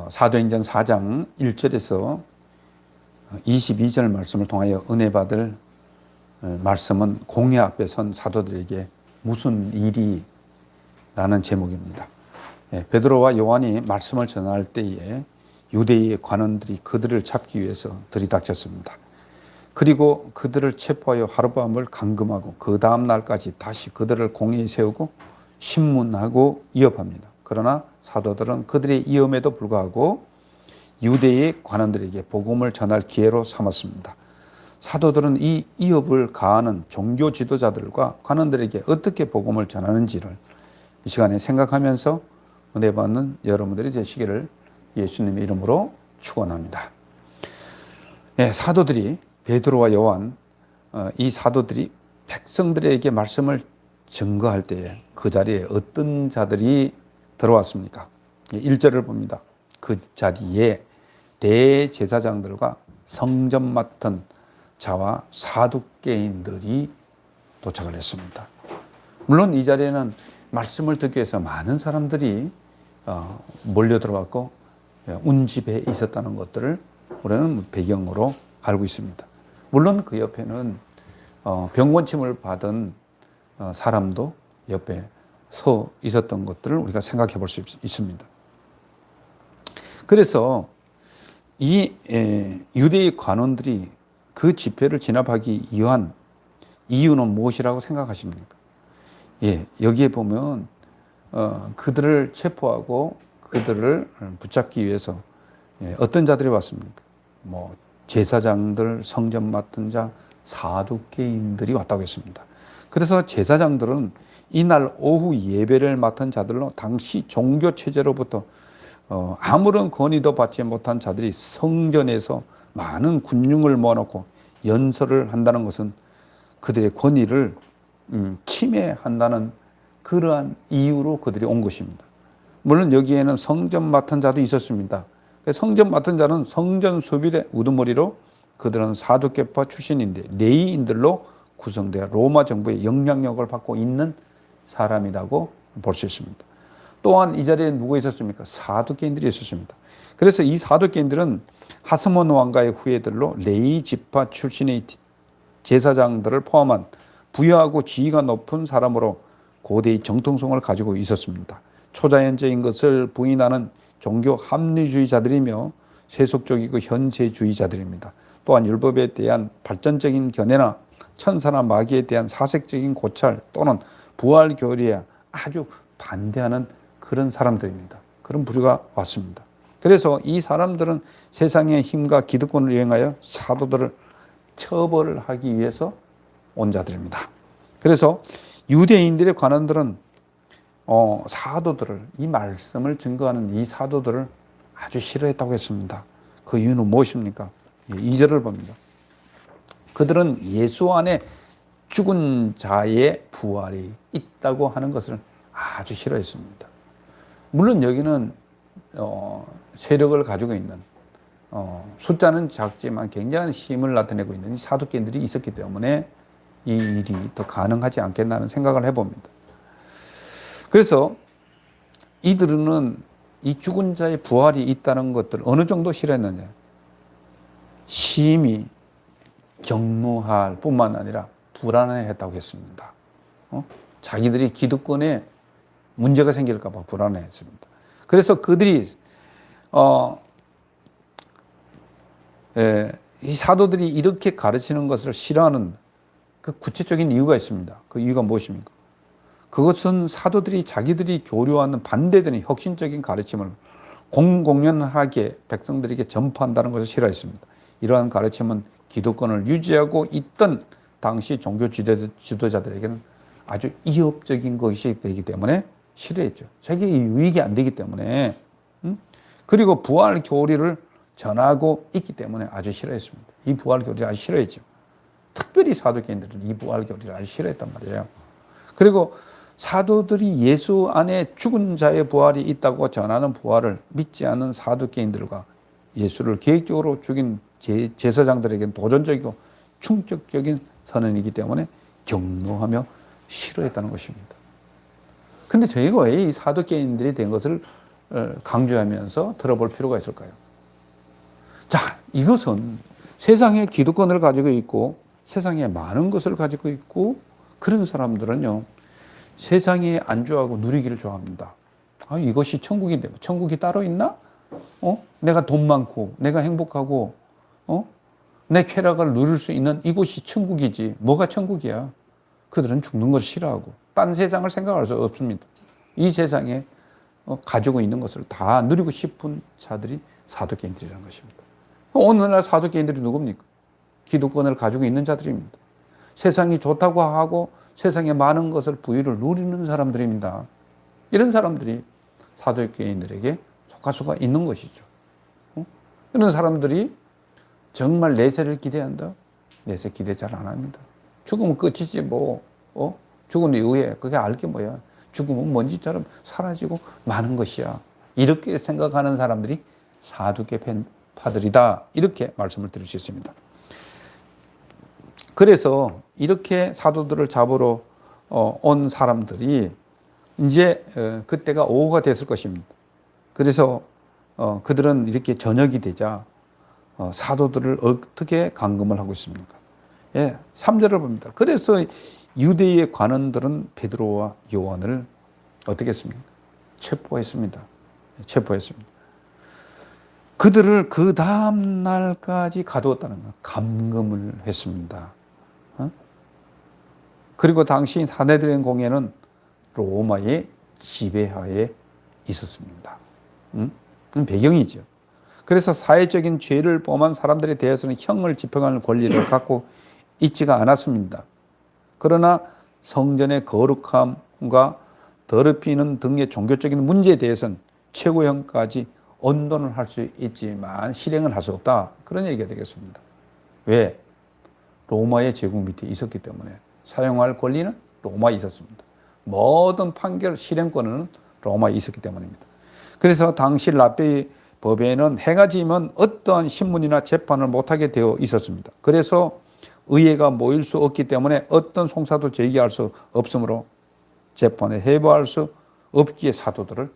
사도행전 4장 1절에서 22절 말씀을 통하여 은혜 받을 말씀은 공회 앞에 선 사도들에게 무슨 일이 라는 제목입니다. 베드로와 요한이 말씀을 전할 때에 유대의 관원들이 그들을 잡기 위해서 들이닥쳤습니다. 그리고 그들을 체포하여 하룻밤을 감금하고 그 다음 날까지 다시 그들을 공회에 세우고 신문하고 위협합니다. 그러나 사도들은 그들의 위험에도 불구하고 유대의 관원들에게 복음을 전할 기회로 삼았습니다. 사도들은 이 위협을 가하는 종교 지도자들과 관원들에게 어떻게 복음을 전하는지를 이 시간에 생각하면서 은혜 받는 여러분들이 되시기를 예수님의 이름으로 축원합니다. 사도들이 베드로와 요한 이 사도들이 백성들에게 말씀을 증거할 때에 그 자리에 어떤 자들이 들어왔습니까? 1절을 봅니다. 그 자리에 대제사장들과 성전 맡은 자와 사두개인들이 도착을 했습니다. 물론 이 자리에는 말씀을 듣기 위해서 많은 사람들이 몰려 들어왔고 운집해 있었다는 것들을 우리는 배경으로 알고 있습니다. 물론 그 옆에는 병곤침을 받은 사람도 옆에 서 있었던 것들을 우리가 생각해 볼 수 있습니다. 그래서 이 유대의 관원들이 그 집회를 진압하기 위한 이유는 무엇이라고 생각하십니까? 여기에 보면 그들을 체포하고 그들을 붙잡기 위해서 어떤 자들이 왔습니까? 제사장들, 성전 맡은 자, 사두개인들이 왔다고 했습니다. 그래서 제사장들은 이날 오후 예배를 맡은 자들로 당시 종교 체제로부터 아무런 권위도 받지 못한 자들이 성전에서 많은 군중을 모아놓고 연설을 한다는 것은 그들의 권위를 침해한다는 그러한 이유로 그들이 온 것입니다. 물론 여기에는 성전 맡은 자도 있었습니다. 성전 맡은 자는 성전 수빌의 우두머리로 그들은 사두개파 출신인데 레위인들로 구성되어 로마 정부의 영향력을 받고 있는 사람이라고 볼 수 있습니다. 또한 이 자리에 누가 있었습니까? 사두개인들이 있었습니다. 그래서 이 사두개인들은 하스몬 왕가의 후예들로 레위 지파 출신의 제사장들을 포함한 부유하고 지위가 높은 사람으로 고대의 정통성을 가지고 있었습니다. 초자연적인 것을 부인하는 종교 합리주의자들이며 세속적이고 현세주의자들입니다. 또한 율법에 대한 발전적인 견해나 천사나 마귀에 대한 사색적인 고찰 또는 부활 교리에 아주 반대하는 그런 사람들입니다. 그런 부류가 왔습니다. 그래서 이 사람들은 세상의 힘과 기득권을 이용하여 사도들을 처벌을 하기 위해서 온 자들입니다. 그래서 유대인들의 관원들은 사도들을, 이 말씀을 증거하는 이 사도들을 아주 싫어했다고 했습니다. 그 이유는 무엇입니까? 2절을 봅니다. 그들은 예수 안에 죽은 자의 부활이 있다고 하는 것을 아주 싫어했습니다. 물론 여기는 세력을 가지고 있는 숫자는 작지만 굉장한 힘을 나타내고 있는 사두개인들이 있었기 때문에 이 일이 더 가능하지 않겠나는 생각을 해봅니다. 그래서 이들은 이 죽은 자의 부활이 있다는 것들 어느 정도 싫어했느냐, 심히 경노할 뿐만 아니라 불안해했다고 했습니다. 자기들이 기득권에 문제가 생길까 봐 불안해했습니다. 그래서 그들이 이 사도들이 이렇게 가르치는 것을 싫어하는 그 구체적인 이유가 있습니다. 그 이유가 무엇입니까? 그것은 사도들이 자기들이 교류하는 반대되는 혁신적인 가르침을 공공연하게 백성들에게 전파한다는 것을 싫어했습니다. 이러한 가르침은 기득권을 유지하고 있던 당시 종교 지도자들에게는 아주 위협적인 것이 되기 때문에 싫어했죠. 자기의 유익이 안 되기 때문에, 그리고 부활 교리를 전하고 있기 때문에 아주 싫어했습니다. 이 부활 교리를 아주 싫어했죠. 특별히 사두개인들은 이 부활 교리를 아주 싫어했단 말이에요. 그리고 사도들이 예수 안에 죽은 자의 부활이 있다고 전하는 부활을 믿지 않는 사두개인들과 예수를 계획적으로 죽인 제사장들에게는 도전적이고 충격적인 선언이기 때문에 경노하며 싫어했다는 것입니다. 근데 저희가 왜 이 사두개인들이 된 것을 강조하면서 들어볼 필요가 있을까요? 자, 이것은 세상에 기득권을 가지고 있고 세상에 많은 것을 가지고 있고 그런 사람들은요, 세상에 안주하고 누리기를 좋아합니다. 아, 이것이 천국인데, 천국이 따로 있나? 내가 돈 많고, 내가 행복하고, 내 쾌락을 누릴 수 있는 이곳이 천국이지. 뭐가 천국이야? 그들은 죽는 걸 싫어하고, 딴 세상을 생각할 수 없습니다. 이 세상에 가지고 있는 것을 다 누리고 싶은 자들이 사두개인들이라는 것입니다. 오늘날 사두개인들이 누굽니까? 기득권을 가지고 있는 자들입니다. 세상이 좋다고 하고 세상에 많은 것을 부유를 누리는 사람들입니다. 이런 사람들이 사두개인들에게 속할 수가 있는 것이죠. 이런 사람들이 정말 내세를 기대한다? 내세 기대 잘 안 합니다. 죽으면 끝이지 뭐. 죽은 이후에 그게 알 게 뭐야. 죽으면 먼지처럼 사라지고 마는 것이야. 이렇게 생각하는 사람들이 사두개파들이다. 이렇게 말씀을 드릴 수 있습니다. 그래서 이렇게 사도들을 잡으러 온 사람들이 이제 그때가 오후가 됐을 것입니다. 그래서 그들은 이렇게 저녁이 되자 사도들을 어떻게 감금을 하고 있습니까? 예, 3절을 봅니다. 그래서 유대의 관원들은 베드로와 요한을 어떻게 했습니까? 체포했습니다. 체포했습니다. 그들을 그 다음 날까지 가두었다는 거, 감금을 했습니다. 그리고 당시 사내들의 공예는 로마의 지배하에 있었습니다. 배경이죠. 그래서 사회적인 죄를 범한 사람들에 대해서는 형을 집행할 권리를 갖고 있지가 않았습니다. 그러나 성전의 거룩함과 더럽히는 등의 종교적인 문제에 대해서는 최고형까지 언도는 할 수 있지만 실행을 할 수 없다. 그런 얘기가 되겠습니다. 왜? 로마의 제국 밑에 있었기 때문에 사용할 권리는 로마에 있었습니다. 모든 판결 실행권은 로마에 있었기 때문입니다. 그래서 당시 라베 법에는 해가 지면 어떠한 신문이나 재판을 못하게 되어 있었습니다. 그래서 의회가 모일 수 없기 때문에 어떤 송사도 제기할 수 없으므로 재판에 회부할 수 없기에 사도들을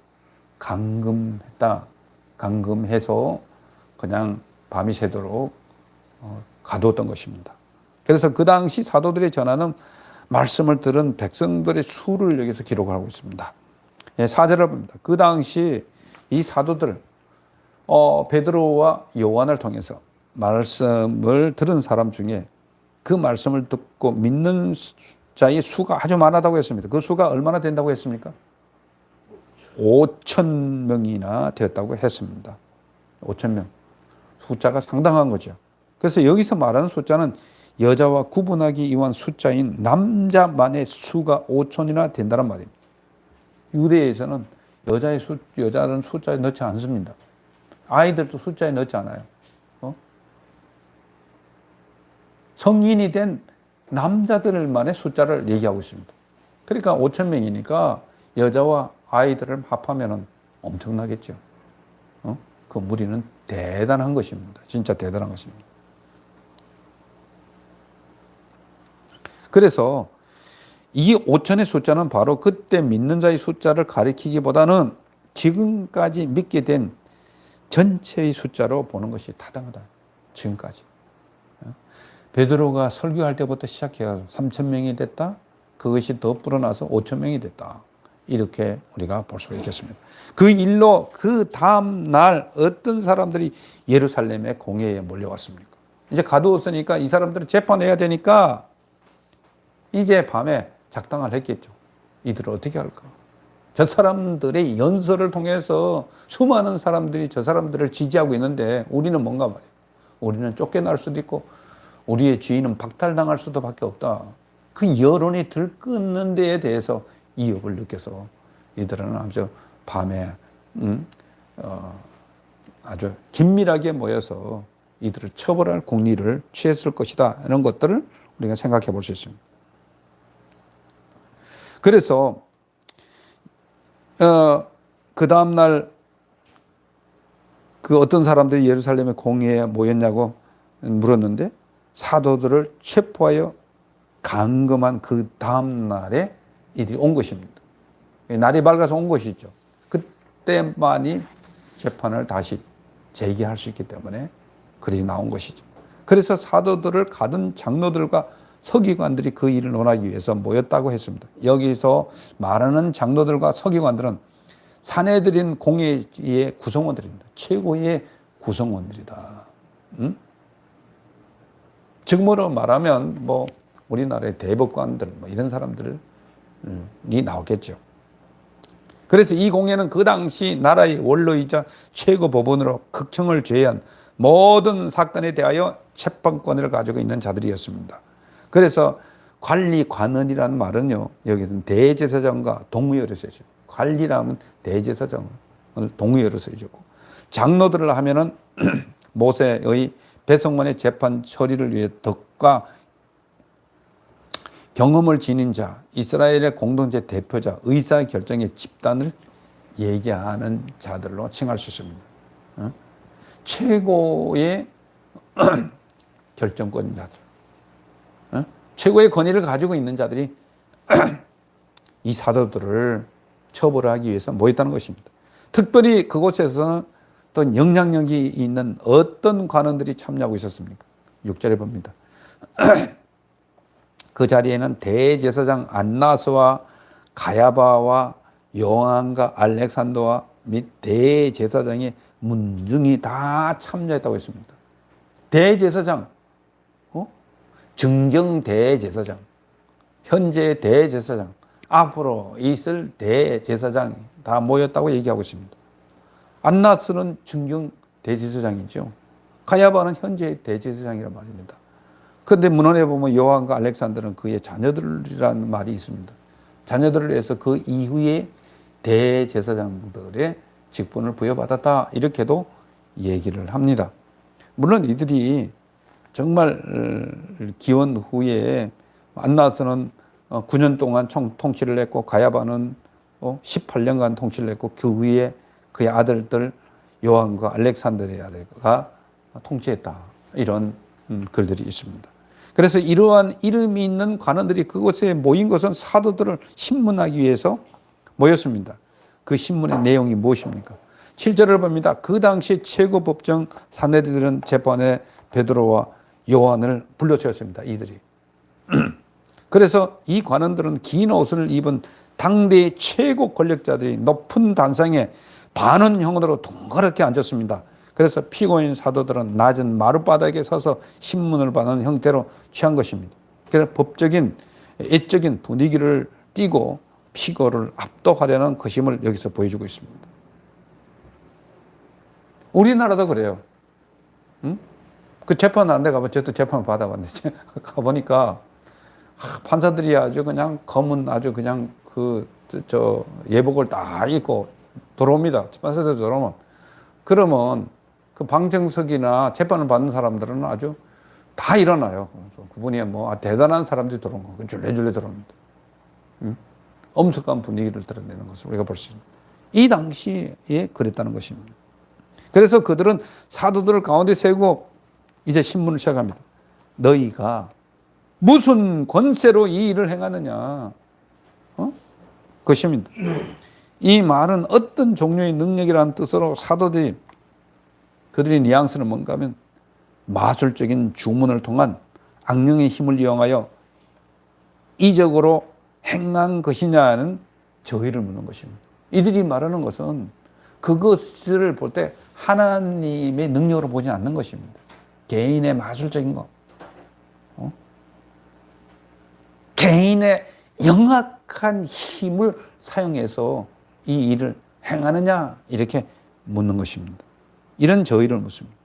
감금했다. 감금해서 그냥 밤이 새도록 가두었던 것입니다. 그래서 그 당시 사도들이 전하는 말씀을 들은 백성들의 수를 여기서 기록을 하고 있습니다. 4절을 봅니다. 그 당시 이 사도들 베드로와 요한을 통해서 말씀을 들은 사람 중에 그 말씀을 듣고 믿는 자의 수가 아주 많았다고 했습니다. 그 수가 얼마나 된다고 했습니까? 5,000명이나 되었다고 했습니다. 5,000명. 숫자가 상당한 거죠. 그래서 여기서 말하는 숫자는 여자와 구분하기 위한 숫자인 남자만의 수가 5,000이나 된다는 말입니다. 유대에서는 여자는 숫자에 넣지 않습니다. 아이들도 숫자에 넣지 않아요. 성인이 된 남자들만의 숫자를 얘기하고 있습니다. 그러니까 5,000명이니까 여자와 아이들을 합하면 엄청나겠죠. 그 무리는 대단한 것입니다. 진짜 대단한 것입니다. 그래서 이 5천의 숫자는 바로 그때 믿는 자의 숫자를 가리키기보다는 지금까지 믿게 된 전체의 숫자로 보는 것이 타당하다. 지금까지. 베드로가 설교할 때부터 시작해서 3,000명이 됐다. 그것이 더 불어나서 5,000명이 됐다. 이렇게 우리가 볼 수가 있겠습니다. 그 일로 그 다음 날 어떤 사람들이 예루살렘의 공회에 몰려왔습니까? 이제 가두었으니까 이 사람들을 재판해야 되니까 이제 밤에 작당을 했겠죠. 이들을 어떻게 할까? 저 사람들의 연설을 통해서 수많은 사람들이 저 사람들을 지지하고 있는데 우리는 뭔가 말이에요. 우리는 쫓겨날 수도 있고 우리의 지위는 박탈당할 수도 밖에 없다. 그 여론이 들끓는 데에 대해서 이욕을 느껴서 이들은 아주 밤에 아주 긴밀하게 모여서 이들을 처벌할 국리를 취했을 것이다. 이런 것들을 우리가 생각해 볼 수 있습니다. 그래서 그 다음날 그 어떤 사람들이 예루살렘의 공회에 모였냐고 물었는데 사도들을 체포하여 감금한 그 다음날에 이들이 온 것입니다. 날이 밝아서 온 것이죠. 그때만이 재판을 다시 재개할 수 있기 때문에 그들이 나온 것이죠. 그래서 사도들을 가둔 장로들과 서기관들이 그 일을 논하기 위해서 모였다고 했습니다. 여기서 말하는 장로들과 서기관들은 산헤드린 공회의 구성원들입니다. 최고의 구성원들이다. 지금으로 말하면 뭐 우리나라의 대법관들 뭐 이런 사람들이 나오겠죠. 그래서 이 공회는 그 당시 나라의 원로이자 최고 법원으로 극형을 제한 모든 사건에 대하여 재판권을 가지고 있는 자들이었습니다. 그래서 관리관원이라는 말은요, 여기서는 대제사장과 동의어로 쓰여져요. 관리라면 대제사장을 동의어로 쓰여지고, 장로들을 하면은 모세의 배송원의 재판 처리를 위해 덕과 경험을 지닌 자, 이스라엘의 공동체 대표자, 의사 결정의 집단을 얘기하는 자들로 칭할 수 있습니다. 최고의 결정권 자들, 최고의 권위를 가지고 있는 자들이 이 사도들을 처벌하기 위해서 모였다는 것입니다. 특별히 그곳에서는 또 영향력이 있는 어떤 관원들이 참여하고 있었습니까? 6절에 봅니다. 그 자리에는 대제사장 안나스와 가야바와 요한과 알렉산더와 및 대제사장의 문중이 다 참여했다고 했습니다. 대제사장, 증경 대제사장, 현재 대제사장, 앞으로 있을 대제사장이 다 모였다고 얘기하고 있습니다. 안나스는 증경 대제사장이죠. 가야바는 현재 대제사장이란 말입니다. 그런데 문헌에 보면 요한과 알렉산더는 그의 자녀들이라는 말이 있습니다. 자녀들을 위해서 그 이후에 대제사장들의 직분을 부여받았다, 이렇게도 얘기를 합니다. 물론 이들이 정말 기원 후에 안나스는 9년 동안 통치를 했고, 가야바는 18년간 통치를 했고, 그 위에 그의 아들들 요한과 알렉산더의 아들가 통치했다, 이런 글들이 있습니다. 그래서 이러한 이름이 있는 관원들이 그곳에 모인 것은 사도들을 신문하기 위해서 모였습니다. 그 신문의 내용이 무엇입니까? 7절을 봅니다. 그 당시 최고 법정 산헤드린 재판에 베드로와 요한을 불러 세웠습니다. 이들이. 그래서 이 관원들은 긴 옷을 입은 당대의 최고 권력자들이 높은 단상에 반원형으로 둥그렇게 앉았습니다. 그래서 피고인 사도들은 낮은 마룻바닥에 서서 신문을 받는 형태로 취한 것입니다. 그래서 법적인 애적인 분위기를 띠고 피고를 압도하려는 것임을 여기서 보여주고 있습니다. 우리나라도 그래요. 그 재판 안 돼 가면 저도 재판 받아봤는데 가보니까 판사들이 아주 그냥 검은 아주 그냥 예복을 다 입고 들어옵니다. 판사들 들어오면. 그러면 그 방청석이나 재판을 받는 사람들은 아주 다 일어나요. 그분이 뭐 대단한 사람들이 들어온 거, 줄레줄레 들어옵니다. 엄숙한 분위기를 드러내는 것을 우리가 볼 수 있습니다. 이 당시에 그랬다는 것입니다. 그래서 그들은 사도들을 가운데 세우고 이제 신문을 시작합니다. 너희가 무슨 권세로 이 일을 행하느냐? 그것입니다. 이 말은 어떤 종류의 능력이라는 뜻으로 사도들이 그들의 뉘앙스는 뭔가 하면 마술적인 주문을 통한 악령의 힘을 이용하여 이적으로 행한 것이냐는 저희를 묻는 것입니다. 이들이 말하는 것은 그것을 볼 때 하나님의 능력으로 보지 않는 것입니다. 개인의 마술적인 것, 개인의 영악한 힘을 사용해서 이 일을 행하느냐, 이렇게 묻는 것입니다. 이런 저희를 묻습니다.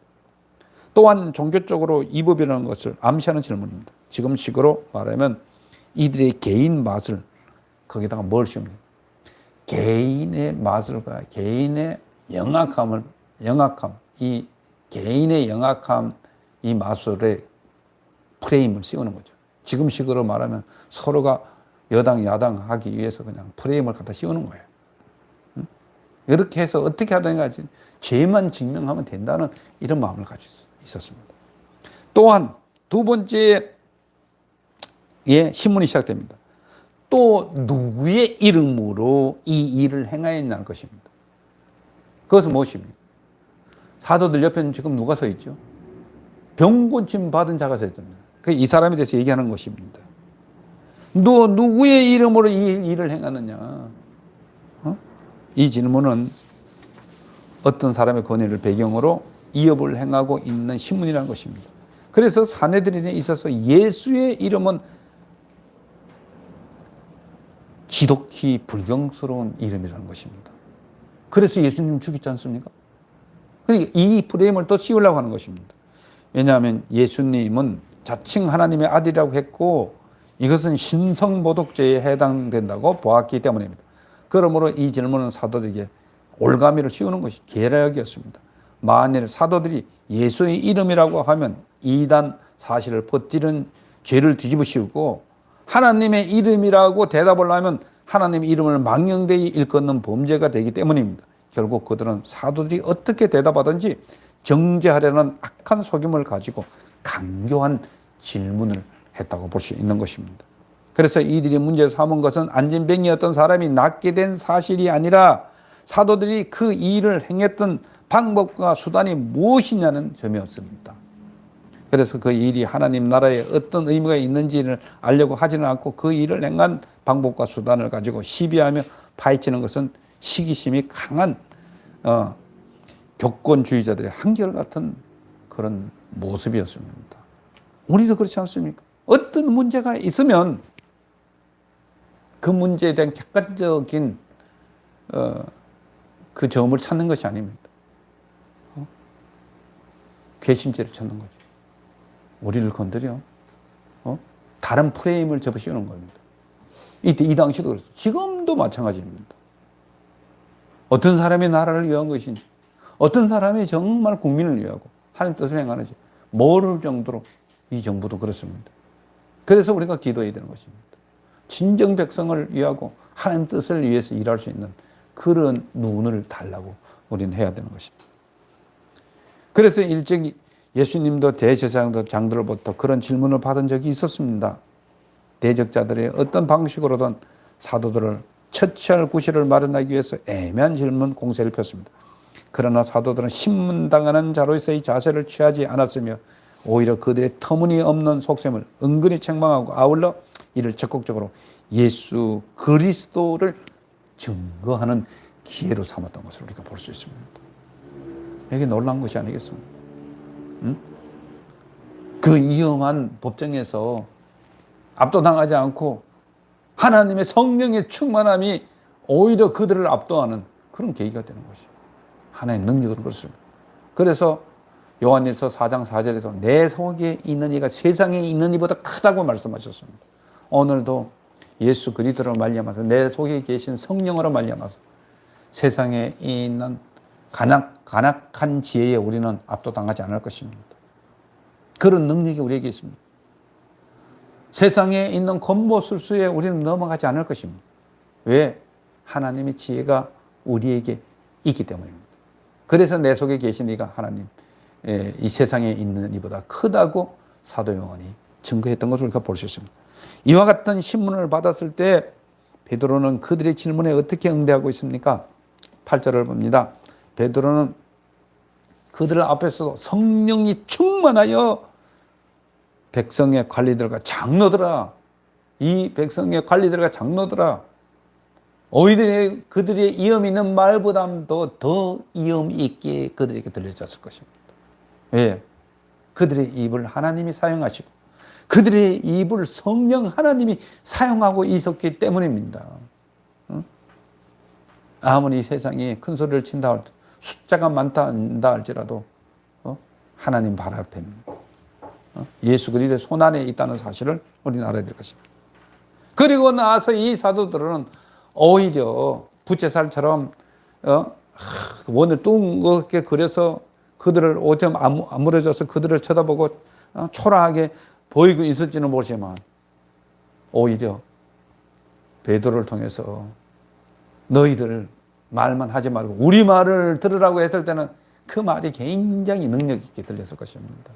또한 종교적으로 이 법이라는 것을 암시하는 질문입니다. 지금식으로 말하면 이들의 개인 마술, 거기다가 뭘 씌웁니까? 개인의 마술과 개인의 영악함, 이 개인의 영악함, 이 마술에 프레임을 씌우는 거죠. 지금식으로 말하면 서로가 여당, 야당 하기 위해서 그냥 프레임을 갖다 씌우는 거예요. 이렇게 해서 어떻게 하든가 죄만 증명하면 된다는 이런 마음을 가지고 있었습니다. 또한 두 번째에 신문이 시작됩니다. 또 누구의 이름으로 이 일을 행하였냐는 것입니다. 그것은 무엇입니까? 사도들 옆에는 지금 누가 서 있죠? 병 고침 받은 자가 서 있습니다. 이 사람에 대해서 얘기하는 것입니다. 너 누구의 이름으로 이 일을 행하느냐? 이 질문은 어떤 사람의 권위를 배경으로 이업을 행하고 있는 신문이라는 것입니다. 그래서 사내들인에 있어서 예수의 이름은 지독히 불경스러운 이름이라는 것입니다. 그래서 예수님 죽였지 않습니까? 그러니까 이 프레임을 또 씌우려고 하는 것입니다. 왜냐하면 예수님은 자칭 하나님의 아들이라고 했고 이것은 신성모독죄에 해당된다고 보았기 때문입니다. 그러므로 이 질문은 사도들에게 올가미를 씌우는 것이 계략이었습니다. 만일 사도들이 예수의 이름이라고 하면 이단 사실을 퍼뜨리는 죄를 뒤집어 씌우고 하나님의 이름이라고 대답을 하면 하나님의 이름을 망령되이 일컫는 범죄가 되기 때문입니다. 결국 그들은 사도들이 어떻게 대답하든지 정죄하려는 악한 속임을 가지고 강교한 질문을 했다고 볼 수 있는 것입니다. 그래서 이들이 문제 삼은 것은 안진뱅이였던 사람이 낫게 된 사실이 아니라 사도들이 그 일을 행했던 방법과 수단이 무엇이냐는 점이었습니다. 그래서 그 일이 하나님 나라에 어떤 의미가 있는지를 알려고 하지는 않고 그 일을 행한 방법과 수단을 가지고 시비하며 파헤치는 것은 시기심이 강한 교권주의자들의 한결같은 그런 모습이었습니다. 우리도 그렇지 않습니까? 어떤 문제가 있으면 그 문제에 대한 객관적인 그 점을 찾는 것이 아닙니다. 괘씸죄를 찾는 거죠. 우리를 건드려 다른 프레임을 접어씌우는 겁니다. 이때 이 당시도 그렇습니다. 지금도 마찬가지입니다. 어떤 사람이 나라를 위한 것인지, 어떤 사람이 정말 국민을 위하고 하나님 뜻을 행하는지 모를 정도로 이 정부도 그렇습니다. 그래서 우리가 기도해야 되는 것입니다. 진정 백성을 위하고 하나님 뜻을 위해서 일할 수 있는 그런 눈을 달라고 우리는 해야 되는 것입니다. 그래서 일찍 예수님도 대제사장들로부터 그런 질문을 받은 적이 있었습니다. 대적자들의 어떤 방식으로든 사도들을 처치할 구실을 마련하기 위해서 애매한 질문 공세를 폈습니다. 그러나 사도들은 신문당하는 자로서의 자세를 취하지 않았으며 오히려 그들의 터무니없는 속셈을 은근히 책망하고 아울러 이를 적극적으로 예수 그리스도를 증거하는 기회로 삼았던 것을 우리가 볼 수 있습니다. 이게 놀라운 것이 아니겠습니까? 그 위험한 법정에서 압도당하지 않고 하나님의 성령의 충만함이 오히려 그들을 압도하는 그런 계기가 되는 것이죠. 하나님의 능력은 그렇습니다. 그래서 요한일서 4장 4절에서 내 속에 있는 이가 세상에 있는 이보다 크다고 말씀하셨습니다. 오늘도 예수 그리스도로 말미암아서 내 속에 계신 성령으로 말미암아서 세상에 있는 간악한 지혜에 우리는 압도당하지 않을 것입니다. 그런 능력이 우리에게 있습니다. 세상에 있는 권모술수에 우리는 넘어가지 않을 것입니다. 왜? 하나님의 지혜가 우리에게 있기 때문입니다. 그래서 내 속에 계신 이가 하나님, 이 세상에 있는 이보다 크다고 사도 요한이 증거했던 것을 우리가 볼 수 있습니다. 이와 같은 신문을 받았을 때 베드로는 그들의 질문에 어떻게 응대하고 있습니까? 8절을 봅니다. 베드로는 그들 앞에서 성령이 충만하여 백성의 관리들과 장로들아, 이 백성의 관리들과 장로들아, 오히려 그들의 이염 있는 말보다도 더 이염 있게 그들에게 들려졌을 것입니다. 왜? 그들의 입을 하나님이 사용하시고 그들의 입을 성령 하나님이 사용하고 있었기 때문입니다. 아무리 세상이 큰 소리를 친다 할지라도 숫자가 많다 할지라도 하나님 발 앞에입니다. 예수 그리스도의 손안에 있다는 사실을 우리는 알아야 될 것입니다. 그리고 나서 이 사도들은 오히려 부채살처럼 원을 둥그렇게 그려서 그들을 오점 아무래져서 그들을 쳐다보고 초라하게 보이고 있을지는 모르지만 오히려 베드로를 통해서 너희들 말만 하지 말고 우리 말을 들으라고 했을 때는 그 말이 굉장히 능력 있게 들렸을 것입니다.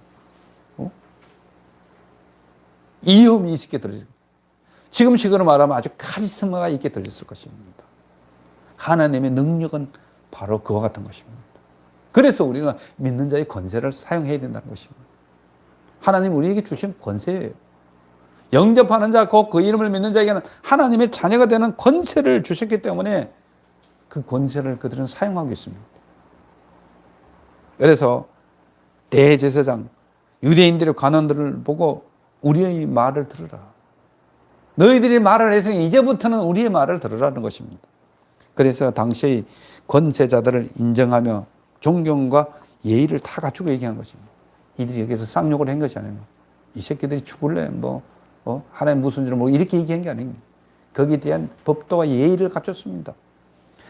이음이 있게 들렸을 것입니다. 지금식으로 말하면 아주 카리스마가 있게 들렸을 것입니다. 하나님의 능력은 바로 그와 같은 것입니다. 그래서 우리가 믿는 자의 권세를 사용해야 된다는 것입니다. 하나님 우리에게 주신 권세예요. 영접하는 자, 곧 그 이름을 믿는 자에게는 하나님의 자녀가 되는 권세를 주셨기 때문에 그 권세를 그들은 사용하고 있습니다. 그래서 대제사장, 유대인들의 관원들을 보고 우리의 말을 들으라. 너희들이 말을 했으니 이제부터는 우리의 말을 들으라는 것입니다. 그래서 당시의 권세자들을 인정하며 존경과 예의를 다 갖추고 얘기한 것입니다. 이들이 여기서 쌍욕을 한 것이 아니고 이 새끼들이 죽을래 하나님 무슨 줄 이렇게 얘기한 게 아닙니다. 거기에 대한 법도와 예의를 갖췄습니다.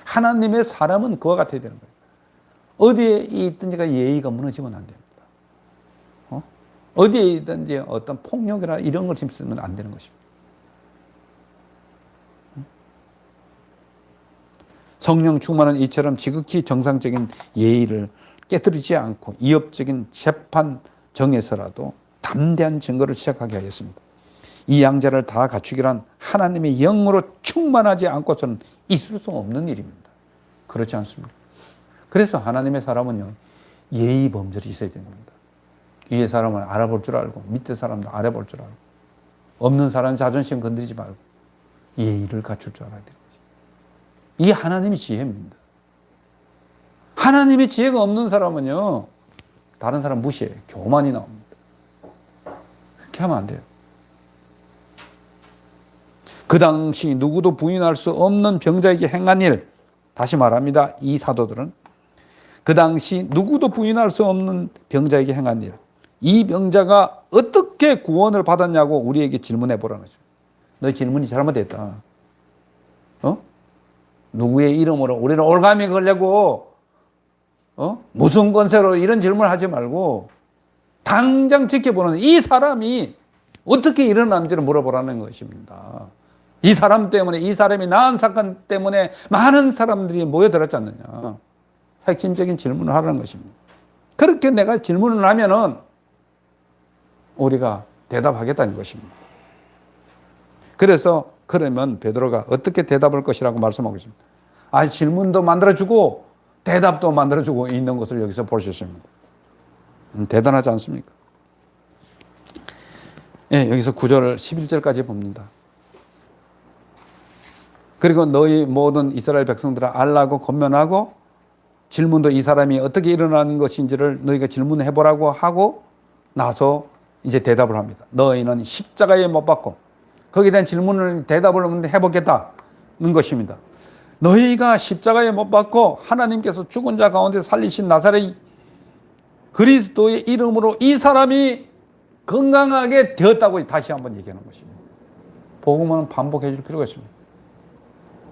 하나님의 사람은 그와 같아야 되는 거예요. 어디에 있든지가 예의가 무너지면 안 됩니다. 어디에 있든지 어떤 폭력이나 이런 걸 힘쓰면 안 되는 것입니다. 성령 충만한 이처럼 지극히 정상적인 예의를 깨뜨리지 않고 이업적인 재판 정에서라도 담대한 증거를 시작하게 하였습니다. 이 양자를 다 갖추기란 하나님의 영으로 충만하지 않고서는 있을 수 없는 일입니다. 그렇지 않습니까? 그래서 하나님의 사람은요, 예의 범절이 있어야 됩니다. 위에 사람은 알아볼 줄 알고 밑에 사람도 알아볼 줄 알고 없는 사람 자존심 건드리지 말고 예의를 갖출 줄 알아야 돼요. 이게 하나님의 지혜입니다. 하나님의 지혜가 없는 사람은요, 다른 사람 무시해요. 교만이 나옵니다. 그렇게 하면 안 돼요. 그 당시 누구도 부인할 수 없는 병자에게 행한 일, 다시 말합니다. 이 사도들은 그 당시 누구도 부인할 수 없는 병자에게 행한 일, 이 병자가 어떻게 구원을 받았냐고 우리에게 질문해 보라는 거죠. 너 질문이 잘못됐다. 누구의 이름으로 우리는 올감이 걸려고 무슨 권세로 이런 질문을 하지 말고 당장 지켜보는 이 사람이 어떻게 일어났는지를 물어보라는 것입니다. 이 사람 때문에, 이 사람이 낳은 사건 때문에 많은 사람들이 모여들었지 않느냐. 핵심적인 질문을 하라는 것입니다. 그렇게 내가 질문을 하면은 우리가 대답하겠다는 것입니다. 그래서 그러면 베드로가 어떻게 대답할 것이라고 말씀하고 있습니다. 질문도 만들어주고 대답도 만들어주고 있는 것을 여기서 볼 수 있습니다. 대단하지 않습니까? 예, 여기서 9절 11절까지 봅니다. 그리고 너희 모든 이스라엘 백성들아 알라고 권면하고 질문도 이 사람이 어떻게 일어난 것인지를 너희가 질문해 보라고 하고 나서 이제 대답을 합니다. 너희는 십자가에 못 박고 거기에 대한 질문을 대답을 해보겠다는 것입니다. 너희가 십자가에 못 박고 하나님께서 죽은 자 가운데 살리신 나사렛 그리스도의 이름으로 이 사람이 건강하게 되었다고 다시 한번 얘기하는 것입니다. 복음은 반복해 줄 필요가 있습니다.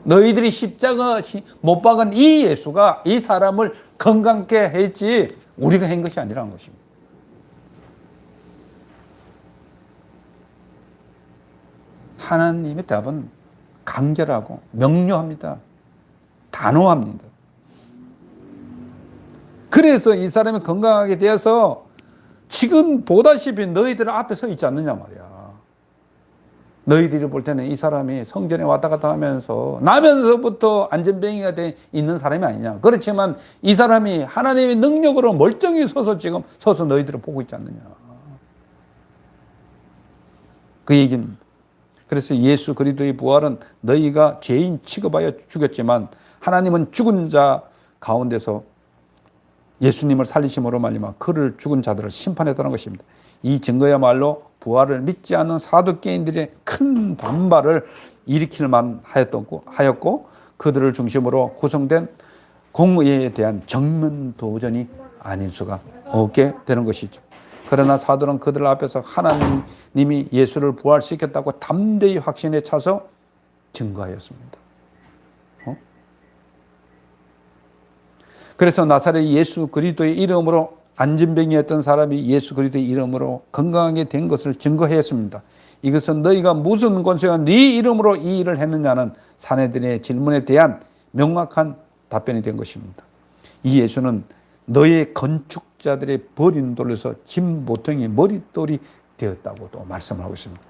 너희들이 십자가 못 박은 이 예수가 이 사람을 건강케 했지 우리가 한 것이 아니라는 것입니다. 하나님의 답은 간결하고 명료합니다. 단호합니다. 그래서 이 사람이 건강하게 되어서 지금 보다시피 너희들 앞에 서 있지 않느냐 말이야. 너희들이 볼 때는 이 사람이 성전에 왔다 갔다 하면서 나면서부터 안전뱅이가 돼 있는 사람이 아니냐. 그렇지만 이 사람이 하나님의 능력으로 멀쩡히 지금 서서 너희들을 보고 있지 않느냐. 그 얘기입니다. 그래서 예수 그리스도의 부활은 너희가 죄인 취급하여 죽였지만 하나님은 죽은 자 가운데서 예수님을 살리심으로 말미암아 그를 죽은 자들을 심판했다는 것입니다. 이 증거야말로 부활을 믿지 않는 사두개인들의 큰 반발을 일으킬 만하였고 그들을 중심으로 구성된 공의에 대한 정면 도전이 아닐 수가 없게 되는 것이죠. 그러나 사도는 그들 앞에서 하나님이 예수를 부활시켰다고 담대히 확신에 차서 증거하였습니다. 그래서 나사렛 예수 그리스도의 이름으로 안진병이었던 사람이 예수 그리스도의 이름으로 건강하게 된 것을 증거했습니다. 이것은 너희가 무슨 권세가 네 이름으로 이 일을 했느냐는 사내들의 질문에 대한 명확한 답변이 된 것입니다. 이 예수는 너의 건축자들의 버린 돌로서 짐 모퉁이 머릿돌이 되었다고도 말씀을 하고 있습니다.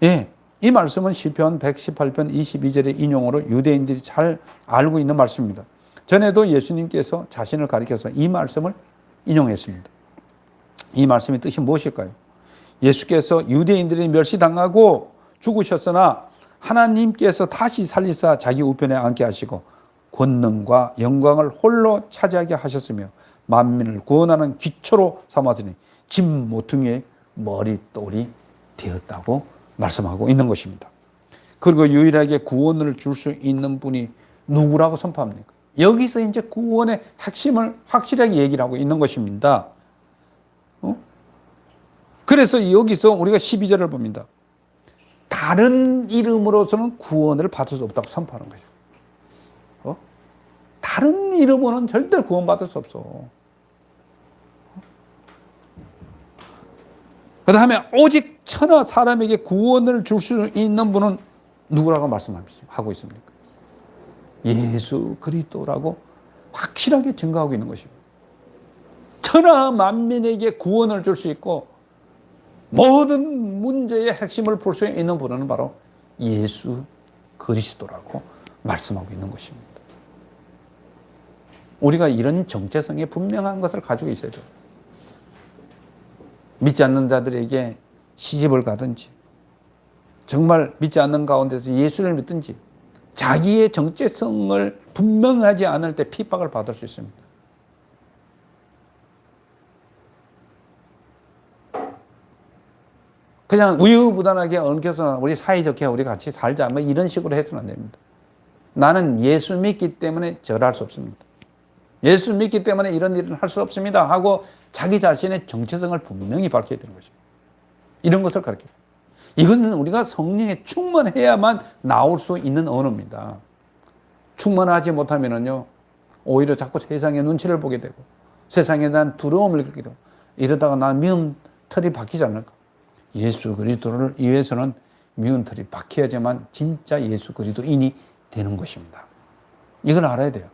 예, 이 말씀은 시편 118편 22절의 인용으로 유대인들이 잘 알고 있는 말씀입니다. 전에도 예수님께서 자신을 가리켜서 이 말씀을 인용했습니다. 이 말씀의 뜻이 무엇일까요? 예수께서 유대인들이 멸시당하고 죽으셨으나 하나님께서 다시 살리사 자기 우편에 앉게 하시고 권능과 영광을 홀로 차지하게 하셨으며 만민을 구원하는 기초로 삼았으니 짐 모퉁이의 머릿돌이 되었다고 말씀하고 있는 것입니다. 그리고 유일하게 구원을 줄 수 있는 분이 누구라고 선포합니까? 여기서 이제 구원의 핵심을 확실하게 얘기를 하고 있는 것입니다. 그래서 여기서 우리가 12절을 봅니다. 다른 이름으로서는 구원을 받을 수 없다고 선포하는 거죠. 다른 이름으로는 절대 구원받을 수 없어. 그 다음에 오직 천하 사람에게 구원을 줄 수 있는 분은 누구라고 말씀하고 있습니까? 예수 그리스도라고 확실하게 증거하고 있는 것입니다. 천하 만민에게 구원을 줄 수 있고 모든 문제의 핵심을 볼 수 있는 분은 바로 예수 그리스도라고 말씀하고 있는 것입니다. 우리가 이런 정체성에 분명한 것을 가지고 있어야 돼요. 믿지 않는 자들에게 시집을 가든지 정말 믿지 않는 가운데서 예수를 믿든지 자기의 정체성을 분명하지 않을 때 핍박을 받을 수 있습니다. 그냥 우유부단하게 엉켜서 우리 사이좋게 우리 같이 살자 뭐 이런 식으로 해서는 안 됩니다. 나는 예수 믿기 때문에 절할 수 없습니다. 예수 믿기 때문에 이런 일은 할 수 없습니다 하고 자기 자신의 정체성을 분명히 밝혀야 되는 것입니다. 이런 것을 가르쳐요. 이것은 우리가 성령에 충만해야만 나올 수 있는 언어입니다. 충만하지 못하면은요, 오히려 자꾸 세상의 눈치를 보게 되고 세상에 대한 두려움을 겪게 되고 이러다가 난 미움 털이 박히지 않을까. 예수 그리스도를 위해서는 미움 털이 박혀야지만 진짜 예수 그리스도인이 되는 것입니다. 이걸 알아야 돼요.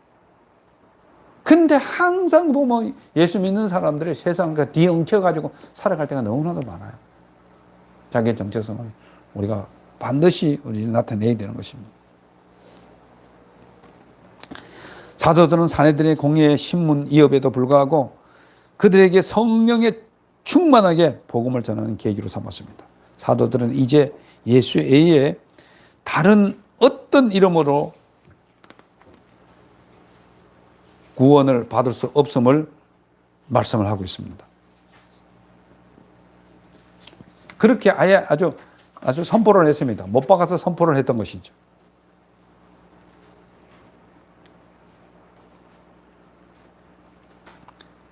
근데 항상 보면 예수 믿는 사람들이 세상과 뒤에 엉켜가지고 살아갈 때가 너무나도 많아요. 자기의 정체성을 우리가 반드시 우리 나타내야 되는 것입니다. 사도들은 사내들의 공예 신문 이업에도 불구하고 그들에게 성령에 충만하게 복음을 전하는 계기로 삼았습니다. 사도들은 이제 예수 외에 다른 어떤 이름으로 구원을 받을 수 없음을 말씀을 하고 있습니다. 그렇게 아주 선포를 했습니다. 못 박아서 선포를 했던 것이죠.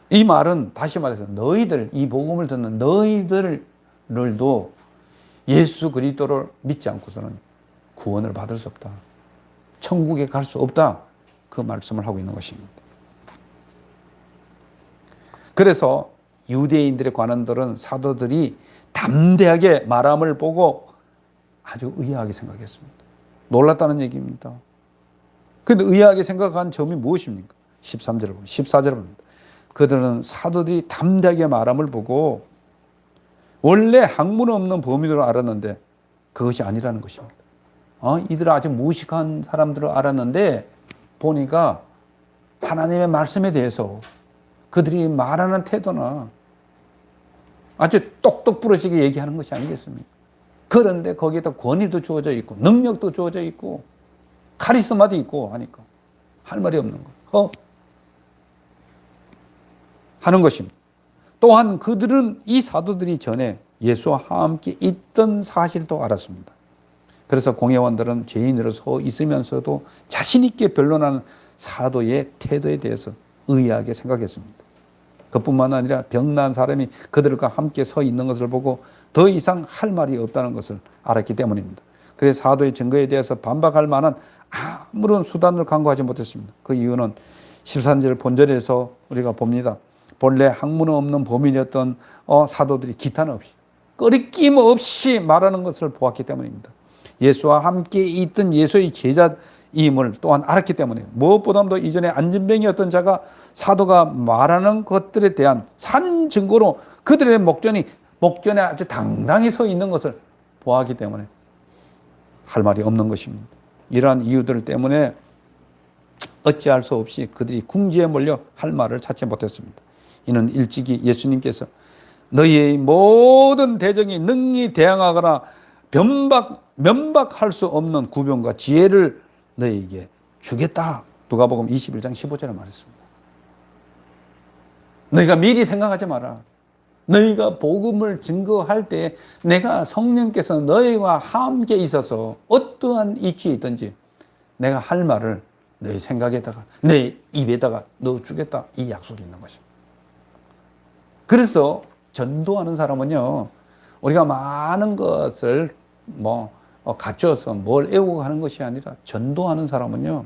이 말은 다시 말해서 너희들, 이 복음을 듣는 너희들도 예수 그리스도를 믿지 않고서는 구원을 받을 수 없다. 천국에 갈 수 없다. 그 말씀을 하고 있는 것입니다. 그래서 유대인들의 관원들은 사도들이 담대하게 말함을 보고 아주 의아하게 생각했습니다. 놀랐다는 얘기입니다. 그런데 의아하게 생각한 점이 무엇입니까? 13절을 보면, 14절을 봅니다. 그들은 사도들이 담대하게 말함을 보고 원래 학문 없는 범인으로 알았는데 그것이 아니라는 것입니다. 이들은 아주 무식한 사람들을 알았는데 보니까 하나님의 말씀에 대해서 그들이 말하는 태도나 아주 똑똑 부러지게 얘기하는 것이 아니겠습니까? 그런데 거기에다 권위도 주어져 있고 능력도 주어져 있고 카리스마도 있고 하니까 할 말이 없는 거. 하는 것입니다. 또한 그들은 이 사도들이 전에 예수와 함께 있던 사실도 알았습니다. 그래서 공회원들은 죄인으로서 있으면서도 자신 있게 변론하는 사도의 태도에 대해서 의아하게 생각했습니다. 그뿐만 아니라 병난 사람이 그들과 함께 서 있는 것을 보고 더 이상 할 말이 없다는 것을 알았기 때문입니다. 그래서 사도의 증거에 대해서 반박할 만한 아무런 수단을 강구하지 못했습니다. 그 이유는 13절 본절에서 우리가 봅니다. 본래 학문 없는 범인이었던 사도들이 기탄 없이 꺼리낌 없이 말하는 것을 보았기 때문입니다. 예수와 함께 있던 예수의 제자임을 또한 알았기 때문에 무엇보다도 이전에 안진병이었던 자가 사도가 말하는 것들에 대한 산 증거로 그들의 목전에 아주 당당히 서 있는 것을 보았기 때문에 할 말이 없는 것입니다. 이러한 이유들 때문에 어찌할 수 없이 그들이 궁지에 몰려 할 말을 찾지 못했습니다. 이는 일찍이 예수님께서 너희의 모든 대적이 능히 대항하거나 면박할 수 없는 구변과 지혜를 너희에게 주겠다. 누가복음 21장 15절에 말했습니다. 너희가 미리 생각하지 마라. 너희가 복음을 증거할 때 내가 성령께서 너희와 함께 있어서 어떠한 위치에 있든지 내가 할 말을 너희 생각에다가 내 입에다가 넣어주겠다. 이 약속이 있는 것입니다. 그래서 전도하는 사람은요, 우리가 많은 것을 갖춰서 뭘 애우고 하는 것이 아니라 전도하는 사람은요,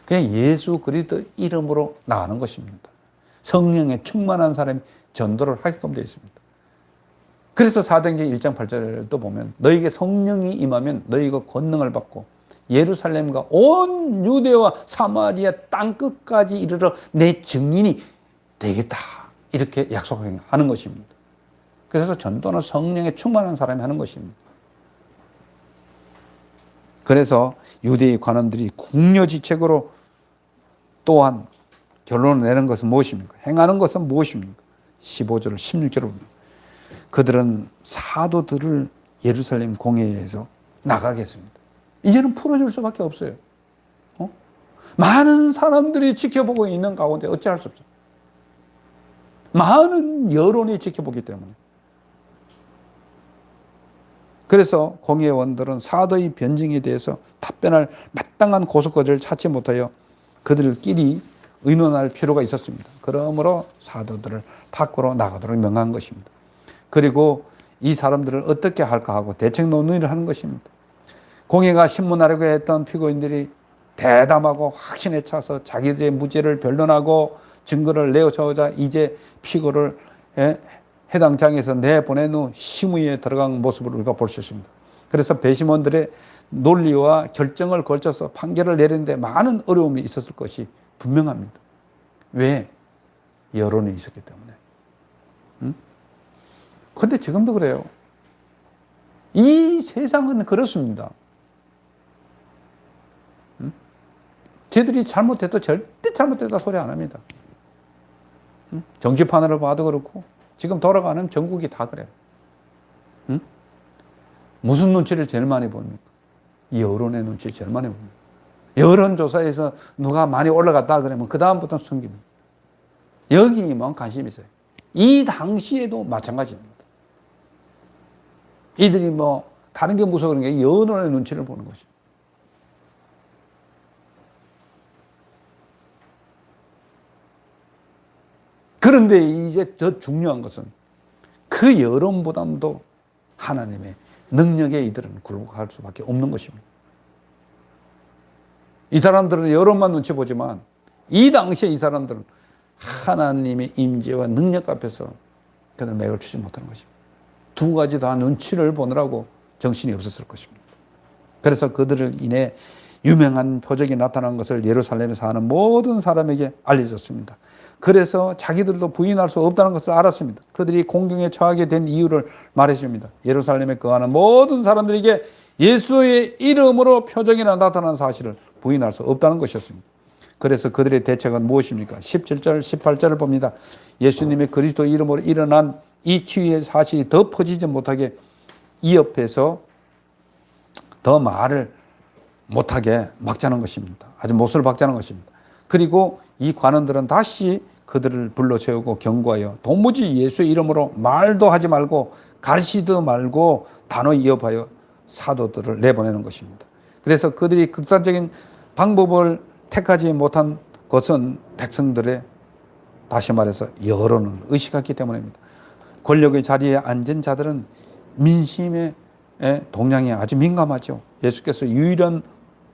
그냥 예수 그리스도 이름으로 나가는 것입니다. 성령에 충만한 사람이 전도를 하게끔 되어 있습니다. 그래서 사도행전 1장 8절도 보면 너희에게 성령이 임하면 너희가 권능을 받고 예루살렘과 온 유대와 사마리아 땅끝까지 이르러 내 증인이 되겠다. 이렇게 약속하는 것입니다. 그래서 전도는 성령에 충만한 사람이 하는 것입니다. 그래서 유대의 관원들이 궁여지책으로 또한 결론을 내는 것은 무엇입니까? 행하는 것은 무엇입니까? 15절, 16절을 보면 그들은 사도들을 예루살렘 공회에서 나가겠습니다. 이제는 풀어줄 수밖에 없어요. 많은 사람들이 지켜보고 있는 가운데 어찌할 수 없어요. 많은 여론이 지켜보기 때문에. 그래서 공회원들은 사도의 변증에 대해서 답변할 마땅한 고속거리를 찾지 못하여 그들끼리 의논할 필요가 있었습니다. 그러므로 사도들을 밖으로 나가도록 명한 것입니다. 그리고 이 사람들을 어떻게 할까 하고 대책 논의를 하는 것입니다. 공회가 신문하려고 했던 피고인들이 대담하고 확신에 차서 자기들의 무죄를 변론하고 증거를 내어주자 이제 피고를 해당 장에서 내보낸 후 심의에 들어간 모습을 우리가 볼 수 있습니다. 그래서 배심원들의 논리와 결정을 걸쳐서 판결을 내리는데 많은 어려움이 있었을 것이 분명합니다. 왜? 여론이 있었기 때문에. 그런데 지금도 그래요. 이 세상은 그렇습니다. 쟤들이 잘못해도 절대 잘못됐다 소리 안 합니다. 정치판으로 봐도 그렇고 지금 돌아가는 전국이 다 그래요. 무슨 눈치를 제일 많이 봅니까? 여론의 눈치 제일 많이 봅니다. 여론조사에서 누가 많이 올라갔다 그러면 그 다음부터는 숨깁니다. 여기만 관심이 있어요. 이 당시에도 마찬가지입니다. 이들이 다른 게 무서워 그런 게 여론의 눈치를 보는 것입니다. 그런데 이제 더 중요한 것은 그 여론보다도 하나님의 능력에 이들은 굴복할 수밖에 없는 것입니다. 이 사람들은 여론만 눈치 보지만 이 당시에 이 사람들은 하나님의 임재와 능력 앞에서 그들 맥을 추지 못하는 것입니다. 두 가지 다 눈치를 보느라고 정신이 없었을 것입니다. 그래서 그들을 인해 유명한 표적이 나타난 것을 예루살렘에 사는 모든 사람에게 알려졌습니다. 그래서 자기들도 부인할 수 없다는 것을 알았습니다. 그들이 공경에 처하게 된 이유를 말해줍니다. 예루살렘에 거하는 모든 사람들에게 예수의 이름으로 표적이나 나타난 사실을 부인할 수 없다는 것이었습니다. 그래서 그들의 대책은 무엇입니까? 17절, 18절을 봅니다. 예수님의 그리스도 이름으로 일어난 이 치유의 사실이 더 퍼지지 못하게 이 옆에서 더 말을 못하게 막자는 것입니다. 아주 못을 박자는 것입니다. 그리고 이 관원들은 다시 그들을 불러 세우고 경고하여 도무지 예수의 이름으로 말도 하지 말고 가르치지도 말고 단호 이업하여 사도들을 내보내는 것입니다. 그래서 그들이 극단적인 방법을 택하지 못한 것은 백성들의 다시 말해서 여론을 의식했기 때문입니다. 권력의 자리에 앉은 자들은 민심의 동향에 아주 민감하죠. 예수께서 유일한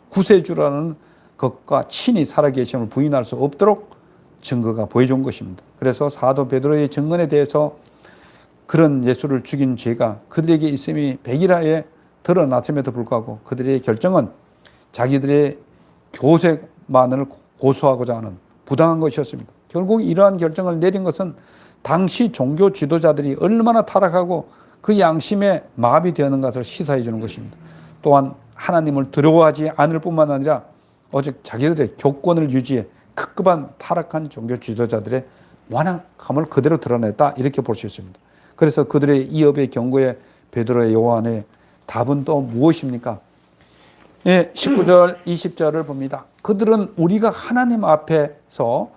구세주라는 것과 친히 살아계심을 부인할 수 없도록 증거가 보여준 것입니다. 그래서 사도 베드로의 증언에 대해서 그런 예수를 죽인 죄가 그들에게 있음이 백일하에 드러났음에도 불구하고 그들의 결정은 자기들의 교색만을 고수하고자 하는 부당한 것이었습니다. 결국 이러한 결정을 내린 것은 당시 종교 지도자들이 얼마나 타락하고 그 양심에 마비되었는 것을 시사해 주는 것입니다. 또한 하나님을 두려워하지 않을 뿐만 아니라 오직 자기들의 교권을 유지해 급급한 타락한 종교 지도자들의 완악함을 그대로 드러냈다, 이렇게 볼 수 있습니다. 그래서 그들의 이업의 경고에 베드로의 요한의 답은 또 무엇입니까? 예, 19절 20절을 봅니다. 그들은 우리가 하나님 앞에서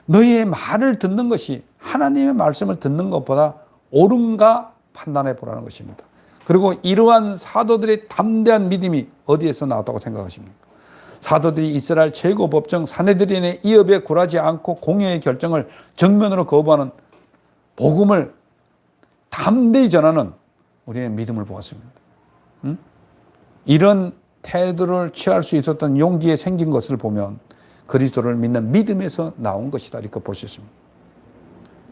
너희의 말을 듣는 것이 하나님의 말씀을 듣는 것보다 옳은가 판단해 보라는 것입니다. 그리고 이러한 사도들의 담대한 믿음이 어디에서 나왔다고 생각하십니까? 사도들이 이스라엘 최고 법정 사내들인의 이업에 굴하지 않고 공의의 결정을 정면으로 거부하는 복음을 담대히 전하는 우리의 믿음을 보았습니다. 이런 태도를 취할 수 있었던 용기에 생긴 것을 보면 그리스도를 믿는 믿음에서 나온 것이다, 이렇게 볼 수 있습니다.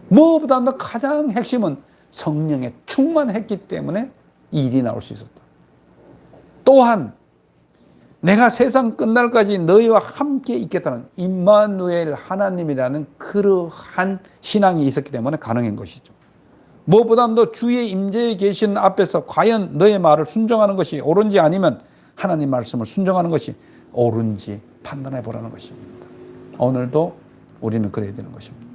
무엇보다도 가장 핵심은 성령에 충만했기 때문에 이 일이 나올 수 있었다. 또한 내가 세상 끝날까지 너희와 함께 있겠다는 임마누엘 하나님이라는 그러한 신앙이 있었기 때문에 가능한 것이죠. 무엇보다도 주의 임재에 계신 앞에서 과연 너의 말을 순종하는 것이 옳은지 아니면 하나님 말씀을 순종하는 것이 옳은지 판단해 보라는 것입니다. 오늘도 우리는 그래야 되는 것입니다.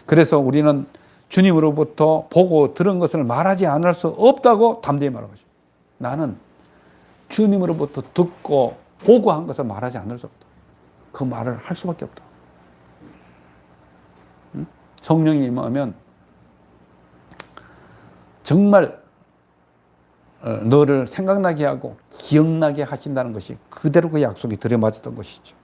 그래서 우리는 주님으로부터 보고 들은 것을 말하지 않을 수 없다고 담대히 말하는 것입니다. 나는 주님으로부터 듣고 보고 한 것을 말하지 않을 수 없다. 그 말을 할 수밖에 없다. 성령이 임하면 정말 너를 생각나게 하고 기억나게 하신다는 것이 그대로 그 약속이 들여맞았던 것이죠.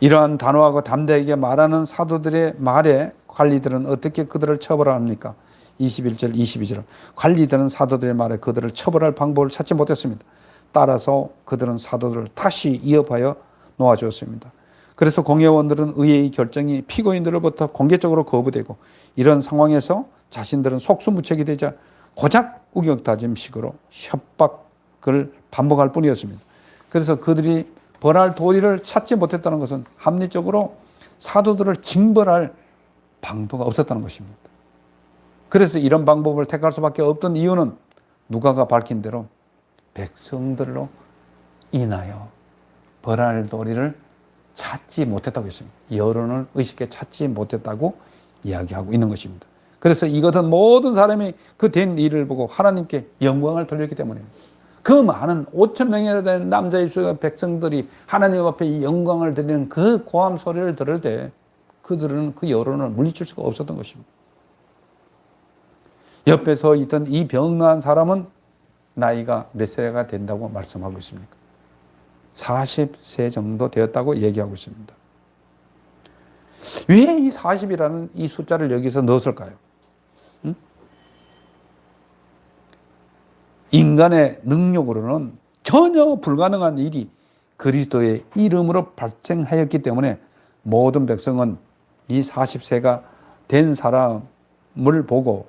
이러한 단호하고 담대하게 말하는 사도들의 말에 관리들은 어떻게 그들을 처벌합니까? 21절 22절 관리들은 사도들의 말에 그들을 처벌할 방법을 찾지 못했습니다. 따라서 그들은 사도들을 다시 이업하여 놓아주었습니다. 그래서 공회원들은 의회의 결정이 피고인들로부터 공개적으로 거부되고 이런 상황에서 자신들은 속수무책이 되자 고작 우격다짐식으로 협박을 반복할 뿐이었습니다. 그래서 그들이 벌할 도리를 찾지 못했다는 것은 합리적으로 사도들을 징벌할 방도가 없었다는 것입니다. 그래서 이런 방법을 택할 수밖에 없던 이유는 누가가 밝힌 대로 백성들로 인하여 벌할 도리를 찾지 못했다고 했습니다. 여론을 의식해 찾지 못했다고 이야기하고 있는 것입니다. 그래서 이것은 모든 사람이 그 된 일을 보고 하나님께 영광을 돌렸기 때문입니다. 그 많은 5천 명이나 되는 남자의 백성들이 하나님 앞에 이 영광을 드리는 그 고함 소리를 들을 때 그들은 그 여론을 물리칠 수가 없었던 것입니다. 옆에 서 있던 이 병나은 사람은 나이가 몇 세가 된다고 말씀하고 있습니까? 40세 정도 되었다고 얘기하고 있습니다. 왜 이 40이라는 이 숫자를 여기서 넣었을까요? 인간의 능력으로는 전혀 불가능한 일이 그리스도의 이름으로 발생하였기 때문에 모든 백성은 이 40세가 된 사람을 보고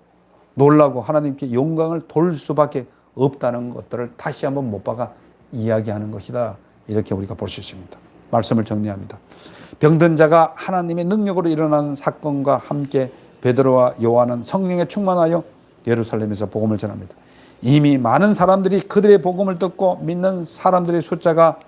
놀라고 하나님께 영광을 돌 수밖에 없다는 것들을 다시 한번 못 박아 이야기하는 것이다. 이렇게 우리가 볼 수 있습니다. 말씀을 정리합니다. 병든 자가 하나님의 능력으로 일어나는 사건과 함께 베드로와 요한은 성령에 충만하여 예루살렘에서 복음을 전합니다. 이미 많은 사람들이 그들의 복음을 듣고 믿는 사람들의 숫자가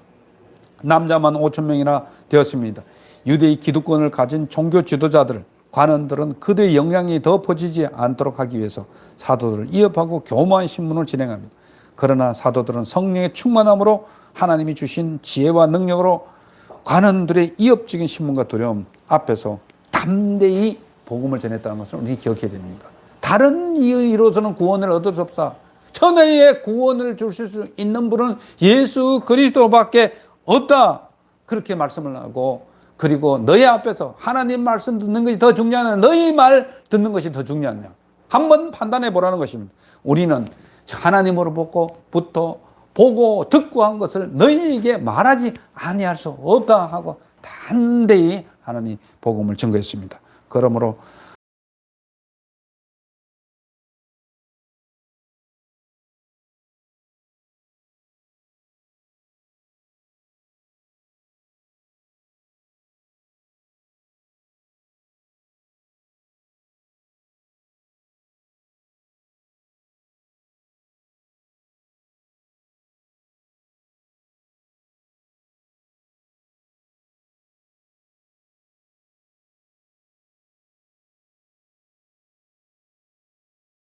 남자만 5천 명이나 되었습니다. 유대의 기득권을 가진 종교 지도자들, 관원들은 그들의 영향이 더 퍼지지 않도록 하기 위해서 사도들을 이업하고 교묘한 신문을 진행합니다. 그러나 사도들은 성령의 충만함으로 하나님이 주신 지혜와 능력으로 관원들의 이업적인 신문과 두려움 앞에서 담대히 복음을 전했다는 것을 우리 기억해야 됩니다. 다른 이유로서는 구원을 얻을 수 없다. 천하의 구원을 주실 수 있는 분은 예수 그리스도밖에 없다. 그렇게 말씀을 하고, 그리고 너희 앞에서 하나님 말씀 듣는 것이 더 중요하냐, 너희 말 듣는 것이 더 중요하냐, 한번 판단해 보라는 것입니다. 우리는 하나님으로부터 보고 듣고 한 것을 너희에게 말하지 아니할 수 없다 하고 담대히 하나님 복음을 증거했습니다. 그러므로